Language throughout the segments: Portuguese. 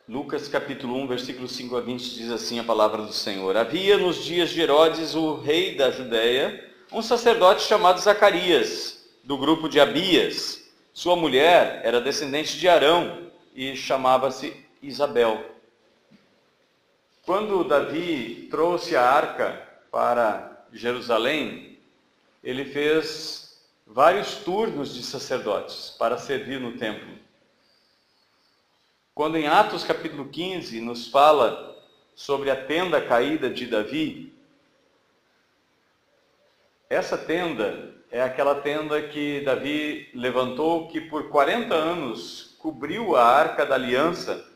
Lucas capítulo 1, versículo 5 a 20 diz assim a palavra do Senhor. Havia nos dias de Herodes, o rei da Judéia, um sacerdote chamado Zacarias, do grupo de Abias. Sua mulher era descendente de Arão e chamava-se Isabel. Quando Davi trouxe a arca para Jerusalém, ele fez vários turnos de sacerdotes para servir no templo. Quando em Atos capítulo 15 nos fala sobre a tenda caída de Davi, essa tenda é aquela tenda que Davi levantou, que por 40 anos cobriu a arca da aliança.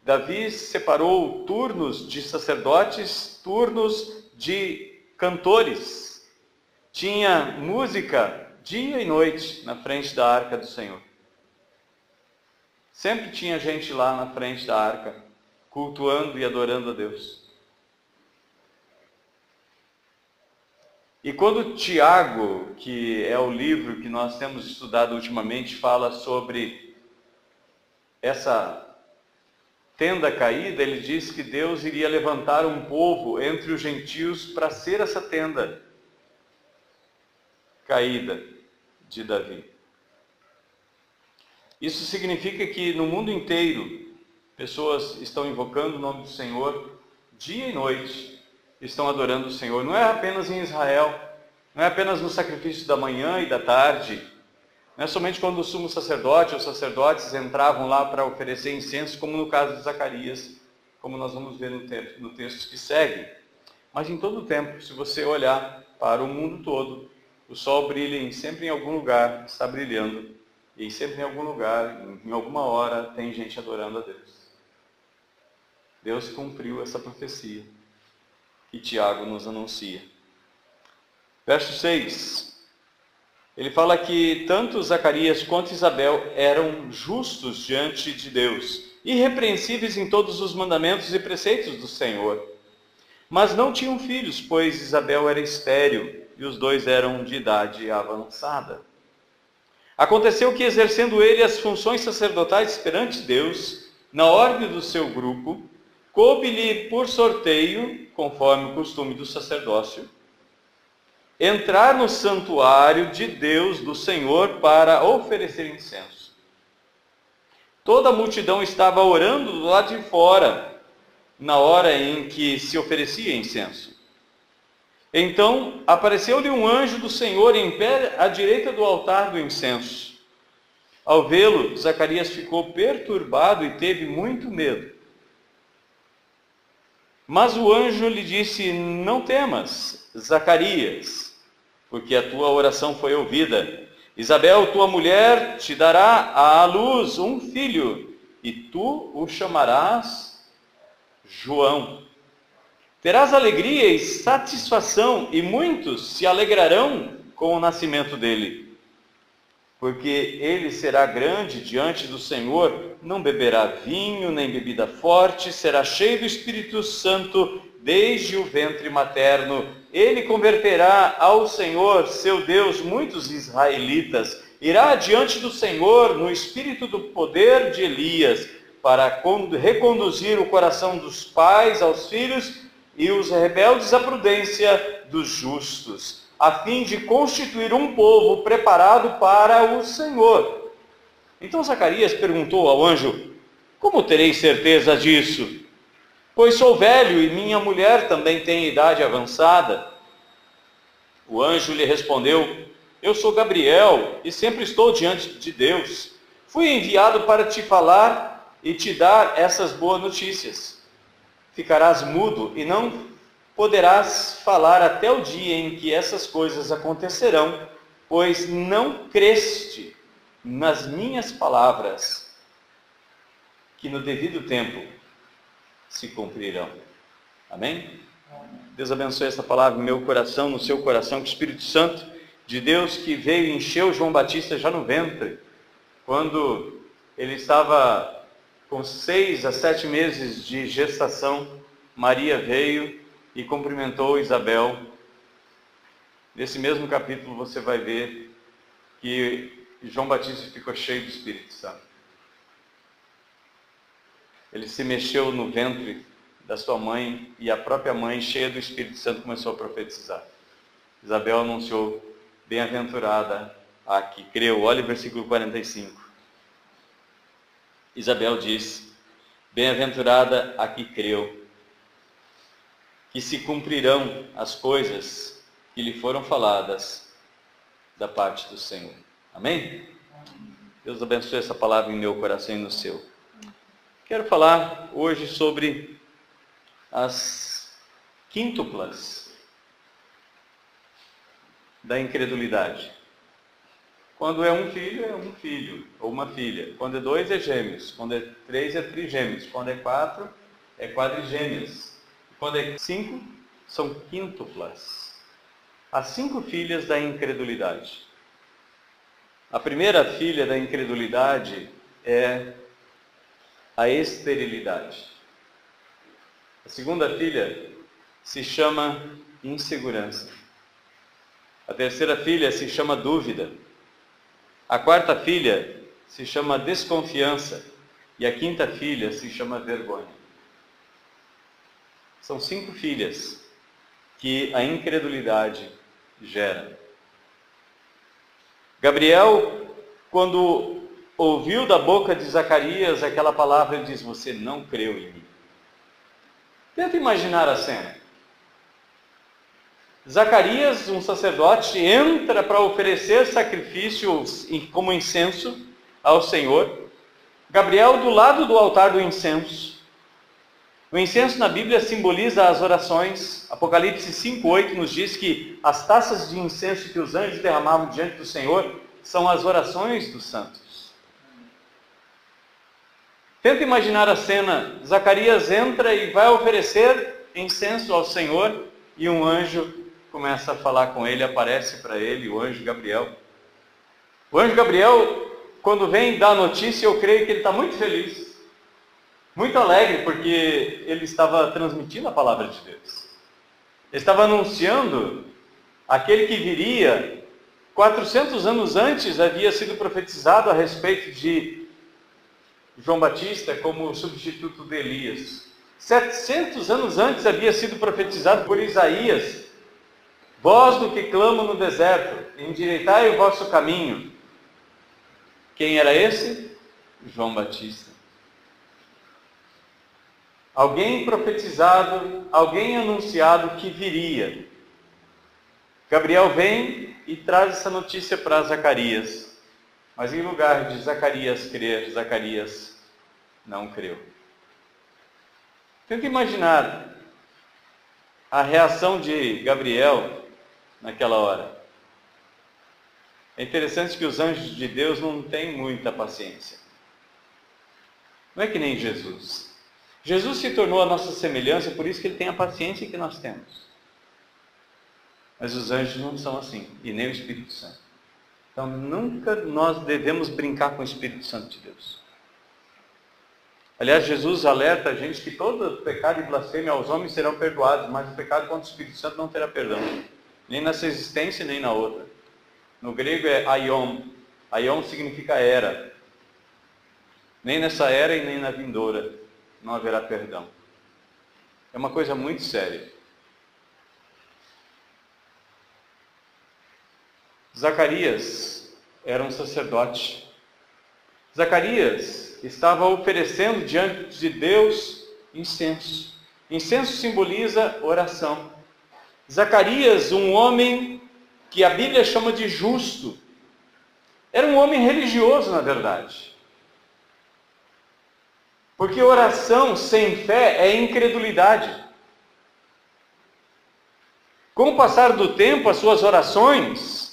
Davi separou turnos de sacerdotes, turnos de cantores. Tinha música dia e noite na frente da arca do Senhor. Sempre tinha gente lá na frente da arca, cultuando e adorando a Deus. E quando Tiago, que é o livro que nós temos estudado ultimamente, fala sobre essa tenda caída, ele diz que Deus iria levantar um povo entre os gentios para ser essa tenda caída de Davi. Isso significa que no mundo inteiro, pessoas estão invocando o nome do Senhor dia e noite, estão adorando o Senhor. Não é apenas em Israel, não é apenas no sacrifício da manhã e da tarde, não é somente quando o sumo sacerdote ou sacerdotes entravam lá para oferecer incenso, como no caso de Zacarias, como nós vamos ver no texto que segue. Mas em todo o tempo, se você olhar para o mundo todo, o sol brilha sempre em algum lugar, está brilhando. E sempre em algum lugar, em alguma hora, tem gente adorando a Deus. Deus cumpriu essa profecia que Tiago nos anuncia. Verso 6. Ele fala que tanto Zacarias quanto Isabel eram justos diante de Deus, irrepreensíveis em todos os mandamentos e preceitos do Senhor. Mas não tinham filhos, pois Isabel era estéril e os dois eram de idade avançada. Aconteceu que, exercendo ele as funções sacerdotais perante Deus, na ordem do seu grupo, coube-lhe por sorteio, conforme o costume do sacerdócio, entrar no santuário de Deus, do Senhor, para oferecer incenso. Toda a multidão estava orando do lado de fora, na hora em que se oferecia incenso. Então apareceu-lhe um anjo do Senhor em pé à direita do altar do incenso. Ao vê-lo, Zacarias ficou perturbado e teve muito medo. Mas o anjo lhe disse: não temas, Zacarias, porque a tua oração foi ouvida. Isabel, tua mulher, te dará à luz um filho, e tu o chamarás João. Terás alegria e satisfação, e muitos se alegrarão com o nascimento dele. Porque ele será grande diante do Senhor, não beberá vinho nem bebida forte, será cheio do Espírito Santo desde o ventre materno. Ele converterá ao Senhor, seu Deus, muitos israelitas. Irá diante do Senhor no espírito do poder de Elias, para reconduzir o coração dos pais aos filhos e os rebeldes à prudência dos justos, a fim de constituir um povo preparado para o Senhor. Então Zacarias perguntou ao anjo: como terei certeza disso? Pois sou velho e minha mulher também tem idade avançada. O anjo lhe respondeu: eu sou Gabriel e sempre estou diante de Deus. Fui enviado para te falar e te dar essas boas notícias. Ficarás mudo e não poderás falar até o dia em que essas coisas acontecerão, pois não creste nas minhas palavras, que no devido tempo se cumprirão. Amém? Deus abençoe essa palavra no meu coração, no seu coração, que o Espírito Santo de Deus, que veio e encheu João Batista já no ventre, quando ele estava com 6 a 7 meses de gestação, Maria veio e cumprimentou Isabel. Nesse mesmo capítulo você vai ver que João Batista ficou cheio do Espírito Santo. ele se mexeu no ventre da sua mãe e a própria mãe, cheia do Espírito Santo, começou a profetizar. Isabel anunciou: bem-aventurada a que creu. Olha o versículo 45. Isabel diz: bem-aventurada a que creu, que se cumprirão as coisas que lhe foram faladas da parte do Senhor. Amém? Deus abençoe essa palavra em meu coração e no seu. Quero falar hoje sobre as quíntuplas da incredulidade. Quando é um filho ou uma filha. Quando é 2 é gêmeos. Quando é 3 é trigêmeos. Quando é 4 é quadrigêmeos. Quando é 5 são quíntuplas. As 5 filhas da incredulidade. A primeira filha da incredulidade é a esterilidade. A segunda filha se chama insegurança. A terceira filha se chama dúvida. A quarta filha se chama desconfiança. E a quinta filha se chama vergonha. São 5 filhas que a incredulidade gera. Gabriel, quando ouviu da boca de Zacarias aquela palavra, ele diz: você não creu em mim. Tenta imaginar a cena. Zacarias, um sacerdote, entra para oferecer sacrifícios como incenso ao Senhor. Gabriel do lado do altar do incenso. O incenso na Bíblia simboliza as orações. Apocalipse 5:8 nos diz que as taças de incenso que os anjos derramavam diante do Senhor são as orações dos santos. Tenta imaginar a cena. Zacarias entra e vai oferecer incenso ao Senhor e um anjo começa a falar com ele, aparece para ele o anjo Gabriel. O anjo Gabriel, quando vem dar a notícia, eu creio que ele está muito feliz, muito alegre, porque ele estava transmitindo a palavra de Deus. Ele estava anunciando aquele que viria. 400 anos antes havia sido profetizado a respeito de João Batista como substituto de Elias. 700 anos antes havia sido profetizado por Isaías: voz do que clama no deserto, endireitai o vosso caminho. Quem era esse? João Batista. Alguém profetizado, alguém anunciado que viria. Gabriel vem e traz essa notícia para Zacarias. Mas em lugar de Zacarias crer, Zacarias não creu. Tenta imaginar a reação de Gabriel naquela hora. É interessante que os anjos de Deus não têm muita paciência. Não é que nem Jesus. Jesus se tornou a nossa semelhança, por isso que ele tem a paciência que nós temos. Mas os anjos não são assim, e nem o Espírito Santo. Então nunca nós devemos brincar com o Espírito Santo de Deus. Aliás, Jesus alerta a gente que todo pecado e blasfêmia aos homens serão perdoados, mas o pecado contra o Espírito Santo não terá perdão. Nem nessa existência, nem na outra. No grego é aion. Aion significa era. Nem nessa era e nem na vindoura não haverá perdão. É uma coisa muito séria. Zacarias era um sacerdote. Zacarias estava oferecendo diante de Deus incenso. Incenso simboliza oração. Zacarias, um homem que a Bíblia chama de justo, era um homem religioso, na verdade. Porque oração sem fé é incredulidade. Com o passar do tempo, as suas orações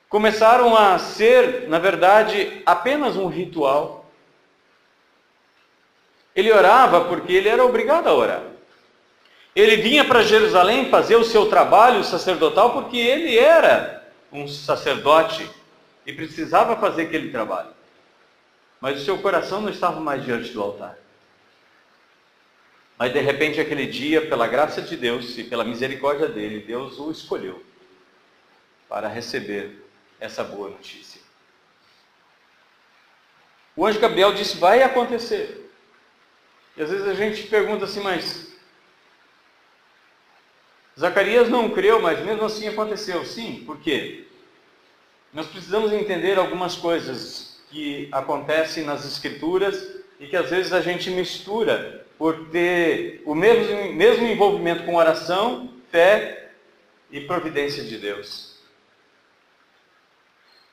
começaram a ser, na verdade, apenas um ritual. Ele orava porque ele era obrigado a orar. Ele vinha para Jerusalém fazer o seu trabalho sacerdotal porque ele era um sacerdote e precisava fazer aquele trabalho. Mas o seu coração não estava mais diante do altar. Mas de repente aquele dia, pela graça de Deus e pela misericórdia dele, Deus o escolheu para receber essa boa notícia. O anjo Gabriel disse, vai acontecer. E às vezes a gente pergunta assim, mas Zacarias não creu, mas mesmo assim aconteceu. Sim, por quê? Nós precisamos entender algumas coisas que acontecem nas Escrituras e que às vezes a gente mistura por ter o mesmo envolvimento com oração, fé e providência de Deus.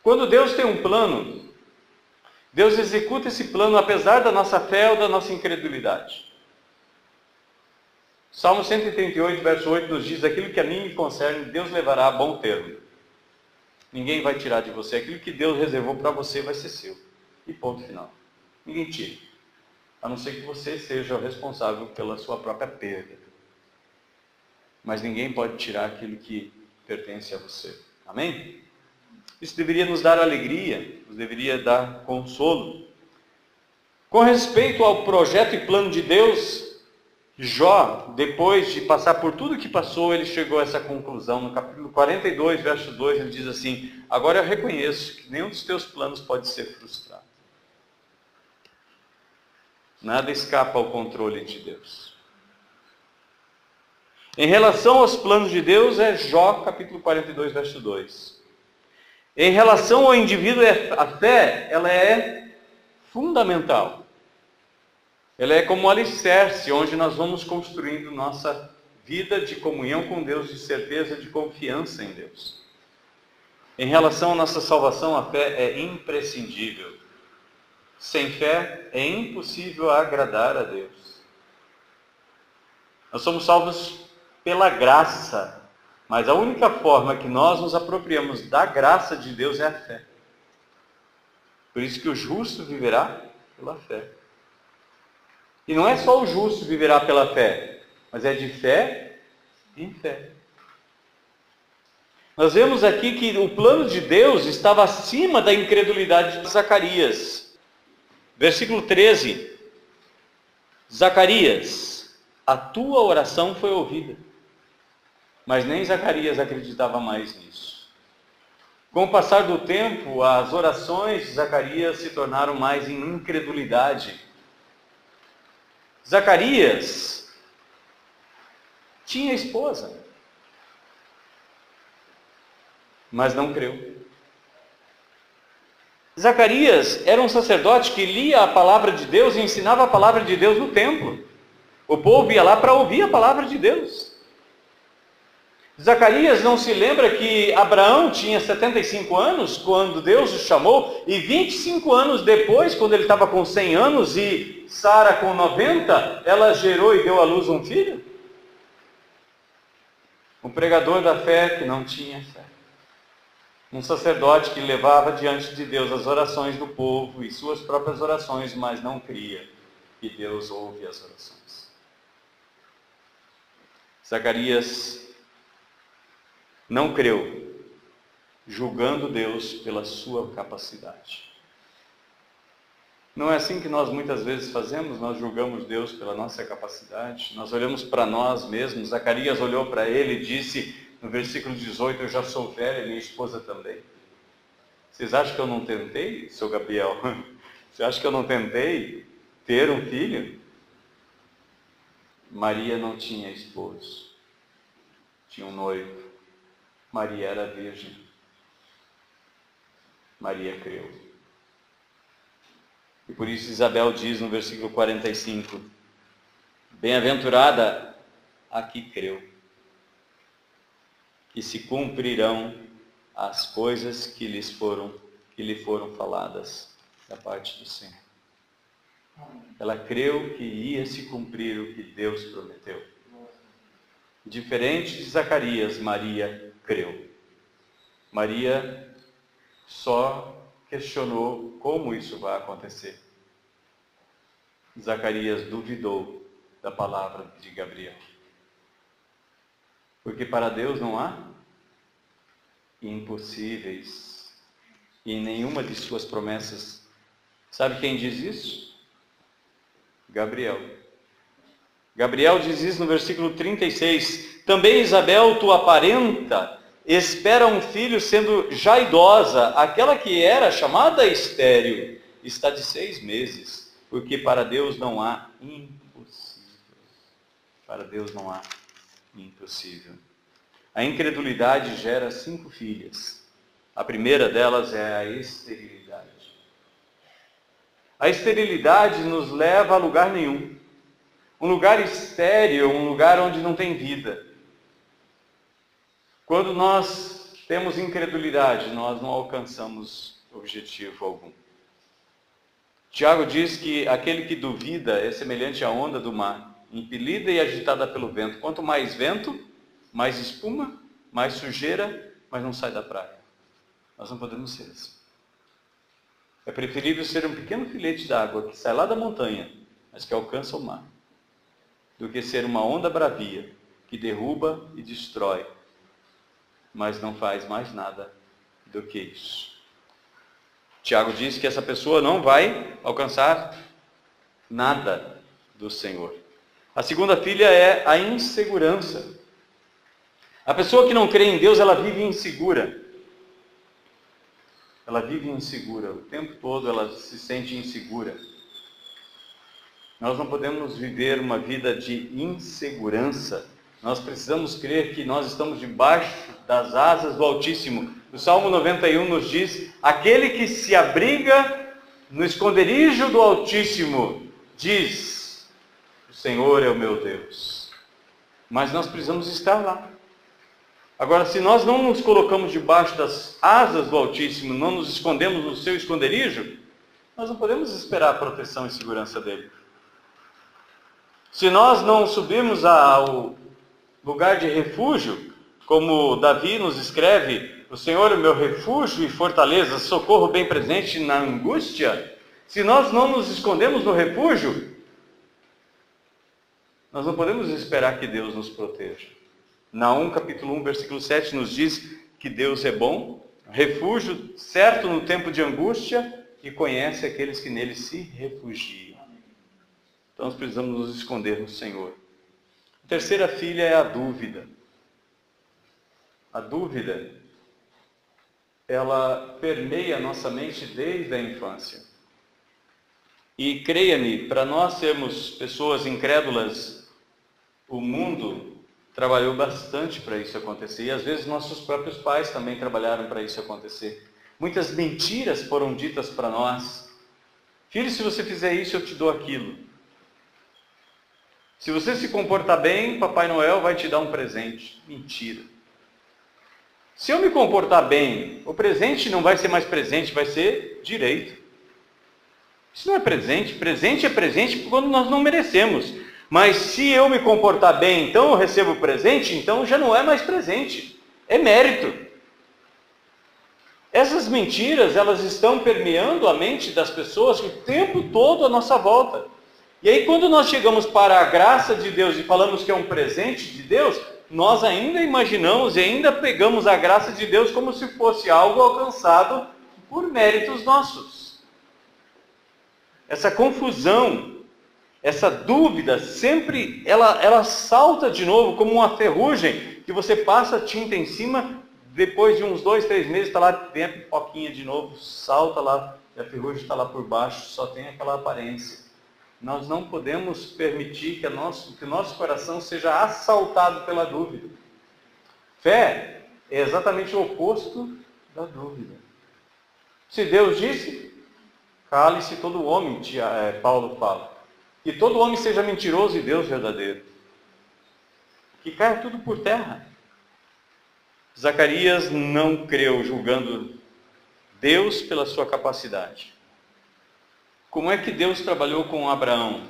Quando Deus tem um plano, Deus executa esse plano apesar da nossa fé ou da nossa incredulidade. Salmo 138, verso 8 nos diz, aquilo que a mim me concerne, Deus levará a bom termo. Ninguém vai tirar de você. Aquilo que Deus reservou para você vai ser seu. E ponto final. Ninguém tira. A não ser que você seja o responsável pela sua própria perda. Mas ninguém pode tirar aquilo que pertence a você. Amém? Isso deveria nos dar alegria, nos deveria dar consolo. Com respeito ao projeto e plano de Deus, Jó, depois de passar por tudo que passou, ele chegou a essa conclusão. No capítulo 42, verso 2, ele diz assim, agora eu reconheço que nenhum dos teus planos pode ser frustrado. Nada escapa ao controle de Deus. Em relação aos planos de Deus, é Jó, capítulo 42, verso 2. Em relação ao indivíduo, a fé, ela é fundamental. Ela é como um alicerce, onde nós vamos construindo nossa vida de comunhão com Deus, de certeza, de confiança em Deus. Em relação à nossa salvação, a fé é imprescindível. Sem fé, é impossível agradar a Deus. Nós somos salvos pela graça, mas a única forma que nós nos apropriamos da graça de Deus é a fé. Por isso que o justo viverá pela fé. E não é só o justo viverá pela fé, mas é de fé em fé. Nós vemos aqui que o plano de Deus estava acima da incredulidade de Zacarias. Versículo 13. Zacarias, a tua oração foi ouvida. Mas nem Zacarias acreditava mais nisso. Com o passar do tempo, as orações de Zacarias se tornaram mais em incredulidade. Zacarias tinha esposa, mas não creu. Zacarias era um sacerdote que lia a palavra de Deus e ensinava a palavra de Deus no templo. O povo ia lá para ouvir a palavra de Deus. Zacarias não se lembra que Abraão tinha 75 anos quando Deus o chamou, e 25 anos depois, quando ele estava com 100 anos e Sara com 90, ela gerou e deu à luz um filho? Um pregador da fé que não tinha fé. Um sacerdote que levava diante de Deus as orações do povo e suas próprias orações, mas não cria que Deus ouve as orações. Zacarias não creu, julgando Deus pela sua capacidade. Não é assim que nós muitas vezes fazemos? Nós julgamos Deus pela nossa capacidade. Nós olhamos para nós mesmos. Zacarias olhou para ele e disse, no versículo 18, eu já sou velho e minha esposa também. Vocês acham que eu não tentei, seu Gabriel? Você acha que eu não tentei ter um filho? Maria não tinha esposo. Tinha um noivo. Maria era virgem. Maria creu. E por isso Isabel diz no versículo 45, bem-aventurada a que creu, que se cumprirão as coisas que lhe foram faladas da parte do Senhor. Ela creu que ia se cumprir o que Deus prometeu. Diferente de Zacarias, Maria creu. Maria só questionou como isso vai acontecer. Zacarias duvidou da palavra de Gabriel. Porque para Deus não há impossíveis em nenhuma de suas promessas. Sabe quem diz isso? Gabriel. Gabriel diz isso no versículo 36. Também Isabel, tua parenta, espera um filho sendo já idosa, aquela que era chamada estéril. está de 6 meses, porque para Deus não há impossível. Para Deus não há impossível. A incredulidade gera 5 filhas. A primeira delas é a esterilidade. A esterilidade nos leva a lugar nenhum. Um lugar estéril, um lugar onde não tem vida. Quando nós temos incredulidade, nós não alcançamos objetivo algum. Tiago diz que aquele que duvida é semelhante à onda do mar, impelida e agitada pelo vento. Quanto mais vento, mais espuma, mais sujeira, mas não sai da praia. Nós não podemos ser assim. É preferível ser um pequeno filete d'água que sai lá da montanha, mas que alcança o mar, do que ser uma onda bravia que derruba e destrói, mas não faz mais nada do que isso. Tiago diz que essa pessoa não vai alcançar nada do Senhor. A segunda filha é a insegurança. A pessoa que não crê em Deus, ela vive insegura. Ela vive insegura. O tempo todo ela se sente insegura. Nós não podemos viver uma vida de insegurança. Nós precisamos crer que nós estamos debaixo das asas do Altíssimo. O Salmo 91 nos diz: aquele que se abriga no esconderijo do Altíssimo, diz: o Senhor é o meu Deus. Mas nós precisamos estar lá. Agora, se nós não nos colocamos debaixo das asas do Altíssimo, não nos escondemos no seu esconderijo, nós não podemos esperar a proteção e segurança dele. Se nós não subirmos ao lugar de refúgio, como Davi nos escreve: o Senhor é o meu refúgio e fortaleza, socorro bem presente na angústia. Se nós não nos escondemos no refúgio, nós não podemos esperar que Deus nos proteja. Naum capítulo 1, versículo 7 nos diz que Deus é bom, refúgio certo no tempo de angústia e conhece aqueles que nele se refugiam. Então nós precisamos nos esconder no Senhor. A terceira filha é a dúvida. A dúvida, ela permeia a nossa mente desde a infância. E creia-me, para nós sermos pessoas incrédulas, o mundo trabalhou bastante para isso acontecer. E às vezes nossos próprios pais também trabalharam para isso acontecer. Muitas mentiras foram ditas para nós. Filho, se você fizer isso, eu te dou aquilo. Se você se comportar bem, Papai Noel vai te dar um presente. Mentira. Se eu me comportar bem, o presente não vai ser mais presente, vai ser direito. Isso não é presente. Presente é presente quando nós não merecemos. Mas se eu me comportar bem, então eu recebo presente, então já não é mais presente. É mérito. Essas mentiras, elas estão permeando a mente das pessoas o tempo todo à nossa volta. E aí quando nós chegamos para a graça de Deus e falamos que é um presente de Deus, nós ainda imaginamos e ainda pegamos a graça de Deus como se fosse algo alcançado por méritos nossos. Essa confusão, essa dúvida, sempre ela salta de novo como uma ferrugem que você passa tinta em cima, depois de uns 2, 3 meses está lá, vem a pipoquinha de novo, salta lá, e a ferrugem está lá por baixo, só tem aquela aparência. Nós não podemos permitir que o nosso coração seja assaltado pela dúvida. Fé é exatamente o oposto da dúvida. Se Deus disse, cale-se todo homem, Paulo fala. Que todo homem seja mentiroso e Deus verdadeiro. Que caia tudo por terra. Zacarias não creu, julgando Deus pela sua capacidade. Como é que Deus trabalhou com Abraão?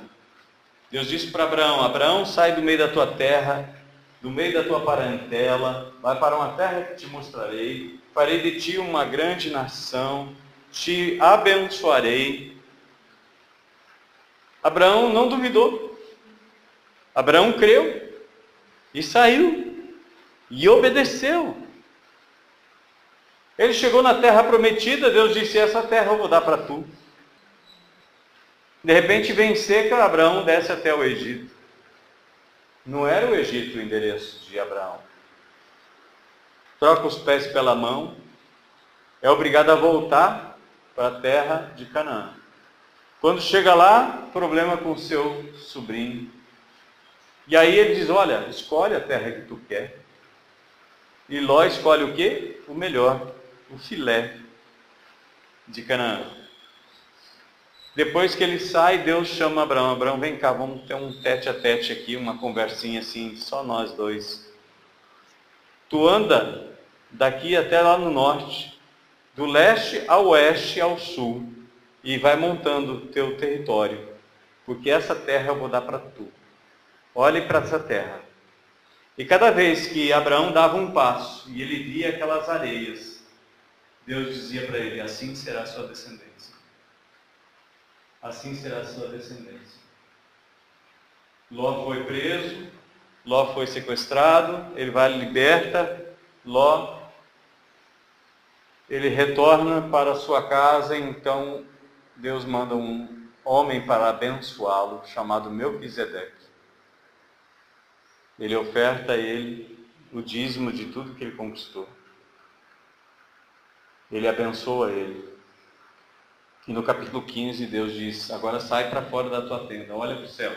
Deus disse para Abraão: Abraão, sai do meio da tua terra, do meio da tua parentela, vai para uma terra que te mostrarei, farei de ti uma grande nação, te abençoarei. Abraão não duvidou. Abraão creu e saiu e obedeceu. Ele chegou na terra prometida, Deus disse: essa terra eu vou dar para tu. De repente vem seca, Abraão desce até o Egito. Não era o Egito o endereço de Abraão. Troca os pés pela mão, é obrigado a voltar para a terra de Canaã. Quando chega lá, problema com seu sobrinho. E aí ele diz, olha, escolhe a terra que tu quer. E Ló escolhe o quê? O melhor, o filé de Canaã. Depois que ele sai, Deus chama Abraão. Abraão, vem cá, vamos ter um tete a tete aqui, uma conversinha assim, só nós dois. Tu anda daqui até lá no norte, do leste ao oeste ao sul, e vai montando o teu território, porque essa terra eu vou dar para tu. Olhe para essa terra. E cada vez que Abraão dava um passo e ele via aquelas areias, Deus dizia para ele, assim será a sua descendência. Assim será a sua descendência. Ló foi preso, Ló foi sequestrado, ele vai liberta, Ló, ele retorna para a sua casa, então Deus manda um homem para abençoá-lo, chamado Melquisedeque. Ele oferta a ele o dízimo de tudo que ele conquistou. Ele abençoa ele. E no capítulo 15 Deus diz, agora sai para fora da tua tenda, olha para o céu.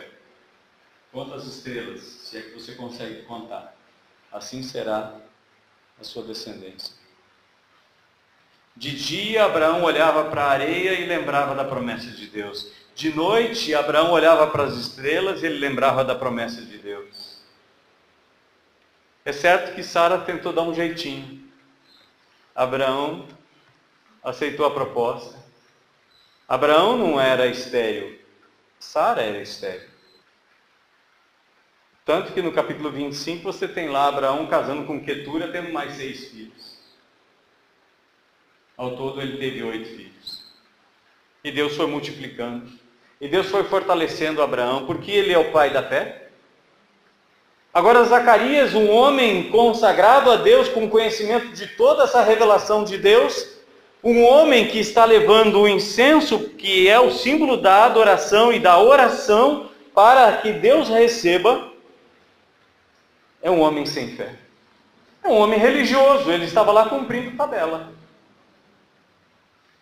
Conta as estrelas, se é que você consegue contar. Assim será a sua descendência. De dia, Abraão olhava para a areia e lembrava da promessa de Deus. De noite, Abraão olhava para as estrelas e ele lembrava da promessa de Deus. É certo que Sara tentou dar um jeitinho. Abraão aceitou a proposta. Abraão não era estéril. Sara era estéril. Tanto que no capítulo 25 você tem lá Abraão casando com Quetura, tendo mais 6 filhos. Ao todo ele teve 8 filhos. E Deus foi multiplicando. E Deus foi fortalecendo Abraão, porque ele é o pai da fé. Agora Zacarias, um homem consagrado a Deus, com conhecimento de toda essa revelação de Deus, um homem que está levando o incenso, que é o símbolo da adoração e da oração, para que Deus receba, é um homem sem fé. É um homem religioso, ele estava lá cumprindo tabela.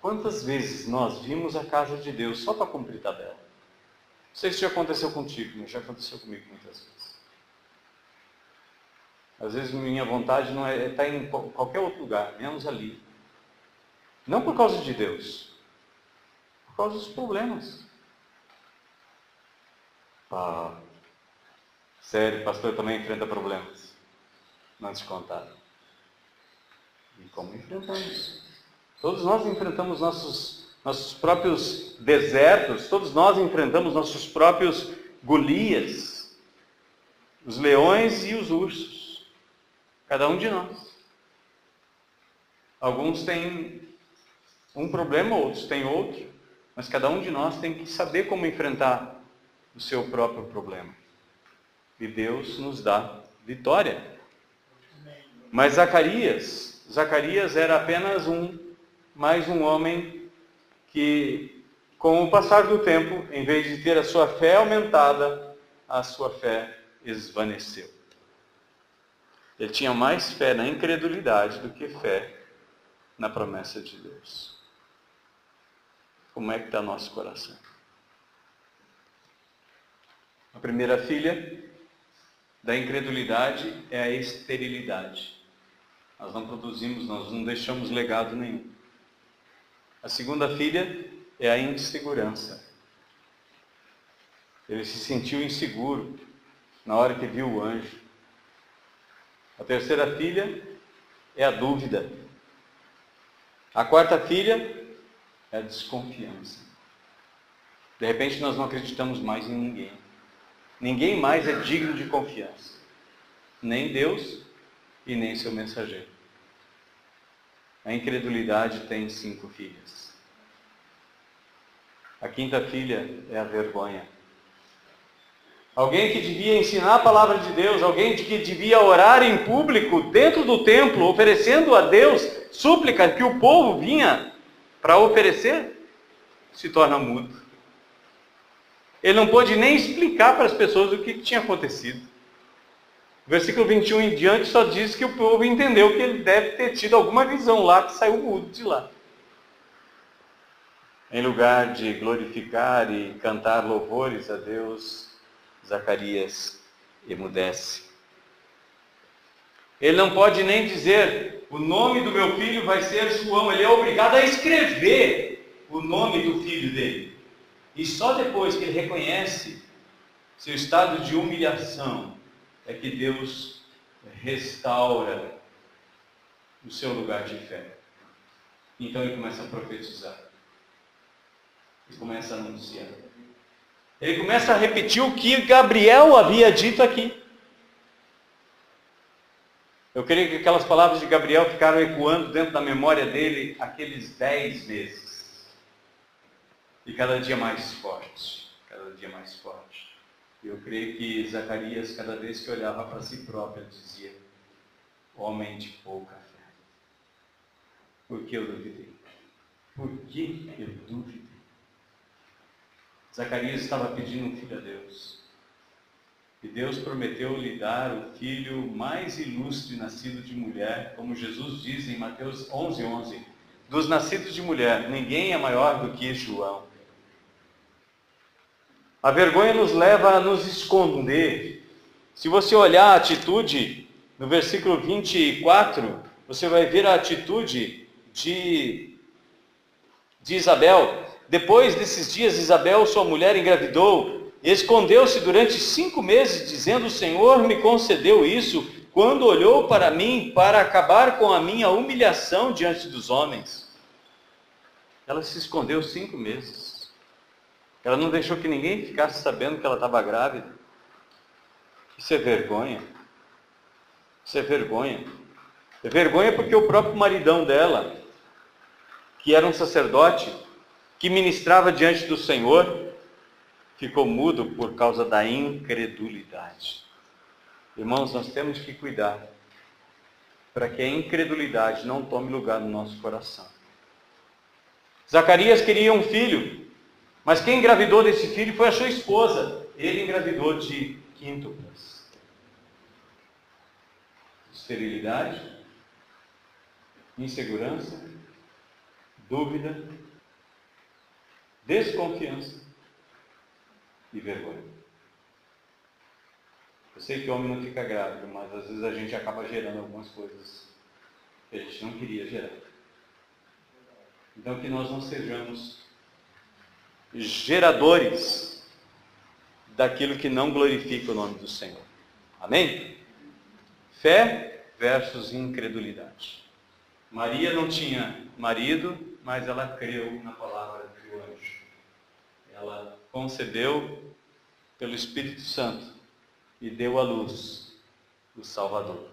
Quantas vezes nós vimos a casa de Deus só para cumprir tabela? Não sei se já aconteceu contigo, mas já aconteceu comigo muitas vezes. Às vezes minha vontade não é estar em qualquer outro lugar, menos ali. Não por causa de Deus, por causa dos problemas. Sério, o pastor também enfrenta problemas. Não te contar. E como enfrentamos? Todos nós enfrentamos nossos próprios desertos, todos nós enfrentamos nossos próprios Golias, os leões e os ursos. Cada um de nós. Alguns têm um problema, outros têm outro, mas cada um de nós tem que saber como enfrentar o seu próprio problema. E Deus nos dá vitória. Mas Zacarias era apenas mais um homem que, com o passar do tempo, em vez de ter a sua fé aumentada, a sua fé esvaneceu. Ele tinha mais fé na incredulidade do que fé na promessa de Deus. Como é que está nosso coração? A primeira filha da incredulidade é a esterilidade. Nós não produzimos, nós não deixamos legado nenhum. A segunda filha é a insegurança. Ele se sentiu inseguro na hora que viu o anjo. A terceira filha é a dúvida. A quarta filha é a desconfiança. De repente nós não acreditamos mais em ninguém. Ninguém mais é digno de confiança. Nem Deus e nem seu mensageiro. A incredulidade tem 5 filhas. A quinta filha é a vergonha. Alguém que devia ensinar a palavra de Deus, alguém que devia orar em público, dentro do templo, oferecendo a Deus súplica que o povo vinha para oferecer, se torna mudo. Ele não pôde nem explicar para as pessoas o que tinha acontecido. O versículo 21 em diante só diz que o povo entendeu que ele deve ter tido alguma visão lá, que saiu mudo de lá. Em lugar de glorificar e cantar louvores a Deus, Zacarias emudece. Ele não pode nem dizer, o nome do meu filho vai ser João. Ele é obrigado a escrever o nome do filho dele. E só depois que ele reconhece seu estado de humilhação, é que Deus restaura o seu lugar de fé. Então ele começa a profetizar. Ele começa a anunciar. Ele começa a repetir o que Gabriel havia dito aqui. Eu creio que aquelas palavras de Gabriel ficaram ecoando dentro da memória dele aqueles 10 meses. E cada dia mais forte. Cada dia mais forte. Eu creio que Zacarias, cada vez que olhava para si próprio, dizia: homem de pouca fé. Por que eu duvidei? Por que eu duvidei? Zacarias estava pedindo um filho a Deus. E Deus prometeu lhe dar o filho mais ilustre nascido de mulher, como Jesus diz em Mateus 11:11. Dos nascidos de mulher, ninguém é maior do que João. A vergonha nos leva a nos esconder. Se você olhar a atitude, no versículo 24, você vai ver a atitude de Isabel. Depois desses dias, Isabel, sua mulher, engravidou e escondeu-se durante 5 meses, dizendo: o Senhor me concedeu isso quando olhou para mim para acabar com a minha humilhação diante dos homens. Ela se escondeu 5 meses. Ela não deixou que ninguém ficasse sabendo que ela estava grávida. Isso é vergonha. Isso é vergonha. É vergonha porque o próprio maridão dela, que era um sacerdote, que ministrava diante do Senhor, ficou mudo por causa da incredulidade. Irmãos, nós temos que cuidar para que a incredulidade não tome lugar no nosso coração. Zacarias queria um filho, mas quem engravidou desse filho foi a sua esposa. Ele engravidou de quíntuplas. Esterilidade, insegurança, dúvida, desconfiança e vergonha. Eu sei que o homem não fica grávido, mas às vezes a gente acaba gerando algumas coisas que a gente não queria gerar. Então que nós não sejamos geradores daquilo que não glorifica o nome do Senhor. Amém? Fé versus incredulidade. Maria não tinha marido, mas ela creu na palavra do anjo. Ela concebeu pelo Espírito Santo e deu à luz o Salvador.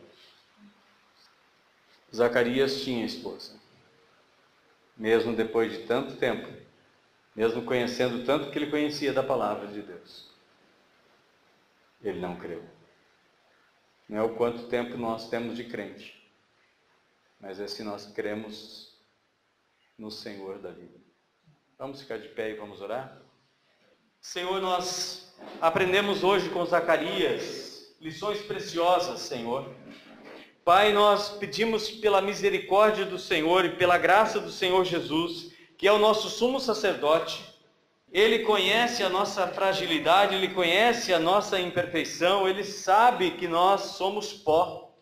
Zacarias tinha esposa. Mesmo depois de tanto tempo, mesmo conhecendo tanto que ele conhecia da palavra de Deus, ele não creu. Não é o quanto tempo nós temos de crente, mas é se nós cremos no Senhor da vida. Vamos ficar de pé e vamos orar? Senhor, nós aprendemos hoje com Zacarias lições preciosas, Senhor. Pai, nós pedimos pela misericórdia do Senhor e pela graça do Senhor Jesus, que é o nosso sumo sacerdote. Ele conhece a nossa fragilidade, Ele conhece a nossa imperfeição, Ele sabe que nós somos pó.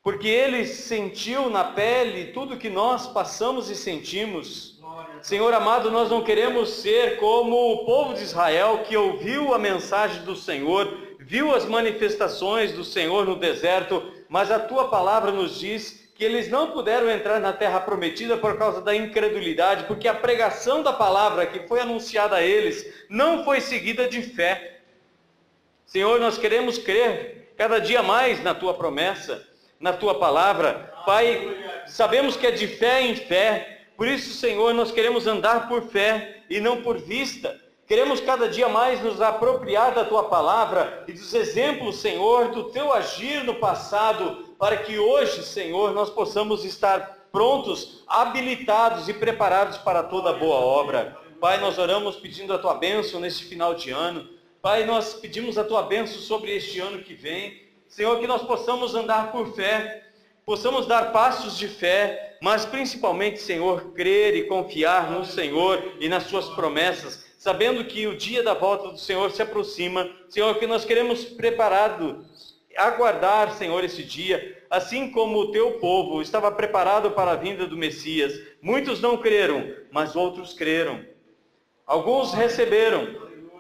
Porque Ele sentiu na pele tudo que nós passamos e sentimos. Senhor amado, nós não queremos ser como o povo de Israel que ouviu a mensagem do Senhor, viu as manifestações do Senhor no deserto, mas a Tua palavra nos diz que eles não puderam entrar na terra prometida por causa da incredulidade, porque a pregação da palavra que foi anunciada a eles não foi seguida de fé. Senhor, nós queremos crer cada dia mais na Tua promessa, na Tua palavra. Pai, sabemos que é de fé em fé, por isso, Senhor, nós queremos andar por fé e não por vista. Queremos cada dia mais nos apropriar da Tua palavra e dos exemplos, Senhor, do Teu agir no passado, para que hoje, Senhor, nós possamos estar prontos, habilitados e preparados para toda boa obra. Pai, nós oramos pedindo a Tua bênção neste final de ano. Pai, nós pedimos a Tua bênção sobre este ano que vem. Senhor, que nós possamos andar por fé, possamos dar passos de fé, mas principalmente, Senhor, crer e confiar no Senhor e nas suas promessas, sabendo que o dia da volta do Senhor se aproxima. Senhor, que nós queremos preparados, aguardar, Senhor, esse dia, assim como o teu povo estava preparado para a vinda do Messias. Muitos não creram, mas outros creram. Alguns receberam,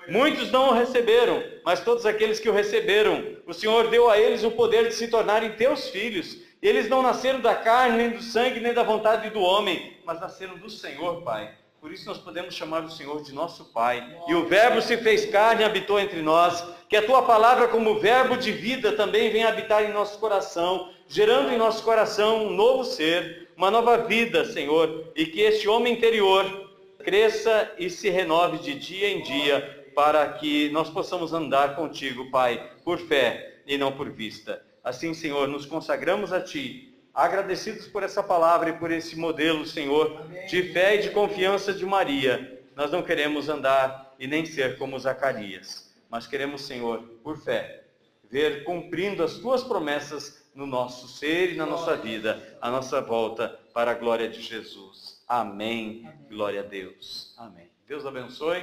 muitos não o receberam, mas todos aqueles que o receberam, o Senhor deu a eles o poder de se tornarem teus filhos. Eles não nasceram da carne, nem do sangue, nem da vontade do homem, mas nasceram do Senhor, Pai. Por isso nós podemos chamar o Senhor de nosso Pai. E o Verbo se fez carne e habitou entre nós. Que a Tua palavra, como verbo de vida, também venha habitar em nosso coração, gerando em nosso coração um novo ser, uma nova vida, Senhor. E que este homem interior cresça e se renove de dia em dia, para que nós possamos andar contigo, Pai, por fé e não por vista. Assim, Senhor, nos consagramos a Ti, agradecidos por essa palavra e por esse modelo, Senhor, de fé e de confiança de Maria. Nós não queremos andar e nem ser como Zacarias, mas queremos, Senhor, por fé, ver cumprindo as Tuas promessas no nosso ser e na nossa vida, a nossa volta para a glória de Jesus. Amém. Glória a Deus. Amém. Deus abençoe.